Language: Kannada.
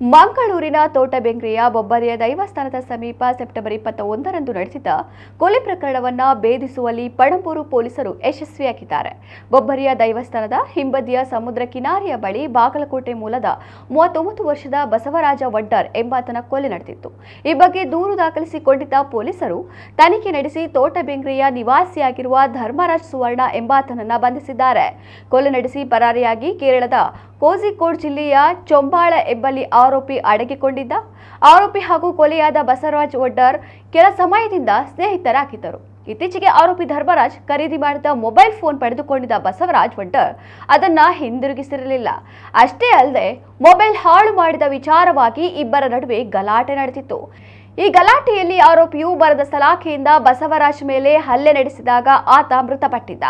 ಮಂಗಳೂರಿನ ತೋಟಬೆಂಗ್ರೆಯ ಬೊಬ್ಬರಿಯ ದೈವಸ್ಥಾನದ ಸಮೀಪ ಸೆಪ್ಟೆಂಬರ್ 21ರಂದು ನಡೆಸಿದ ಕೊಲೆ ಪ್ರಕರಣವನ್ನು ಭೇದಿಸುವಲ್ಲಿ ಪಣಂಬೂರು ಪೊಲೀಸರು ಯಶಸ್ವಿಯಾಗಿದ್ದಾರೆ. ಬೊಬ್ಬರಿಯ ದೈವಸ್ಥಾನದ ಹಿಂಬದಿಯ ಸಮುದ್ರ ಕಿನಾರೆಯ ಬಳಿ ಬಾಗಲಕೋಟೆ ಮೂಲದ 39 ವರ್ಷದ ಬಸವರಾಜ ವಡ್ಡರ್ ಎಂಬಾತನ ಕೊಲೆ ನಡೆದಿತ್ತು. ಈ ಬಗ್ಗೆ ದೂರು ದಾಖಲಿಸಿಕೊಂಡಿದ್ದ ಪೊಲೀಸರು ತನಿಖೆ ನಡೆಸಿ ತೋಟಬೆಂಗ್ರೆಯ ನಿವಾಸಿಯಾಗಿರುವ ಧರ್ಮರಾಜ್ ಸುವರ್ಣ ಎಂಬಾತನನ್ನ ಬಂಧಿಸಿದ್ದಾರೆ. ಕೊಲೆ ನಡೆಸಿ ಪರಾರಿಯಾಗಿ ಕೇರಳದ ಕೋಝಿಕೋಡ್ ಜಿಲ್ಲೆಯ ಚೊಂಬಾಳ ಎಂಬಲ್ಲಿ ಆರೋಪಿ ಅಡಗಿಕೊಂಡಿದ್ದ. ಆರೋಪಿ ಹಾಗೂ ಕೊಲೆಯಾದ ಬಸವರಾಜ್ ವಡ್ಡರ್ ಕೆಲ ಸಮಯದಿಂದ ಸ್ನೇಹಿತರಾಗಿದ್ದರು. ಇತ್ತೀಚೆಗೆ ಆರೋಪಿ ಧರ್ಮರಾಜ್ ಖರೀದಿ ಮಾಡಿದ ಮೊಬೈಲ್ ಫೋನ್ ಪಡೆದುಕೊಂಡಿದ್ದ ಬಸವರಾಜ್ ವಡ್ಡರ್ ಅದನ್ನ ಹಿಂದಿರುಗಿಸಿರಲಿಲ್ಲ. ಅಷ್ಟೇ ಅಲ್ಲದೆ ಮೊಬೈಲ್ ಹಾಳು ಮಾಡಿದ ವಿಚಾರವಾಗಿ ಇಬ್ಬರ ನಡುವೆ ಗಲಾಟೆ ನಡೆದಿತ್ತು. ಈ ಗಲಾಟೆಯಲ್ಲಿ ಆರೋಪಿಯು ಬರದ ಸಲಾಖೆಯಿಂದ ಬಸವರಾಜ್ ಮೇಲೆ ಹಲ್ಲೆ ನಡೆಸಿದಾಗ ಆತ ಮೃತಪಟ್ಟಿದ್ದ.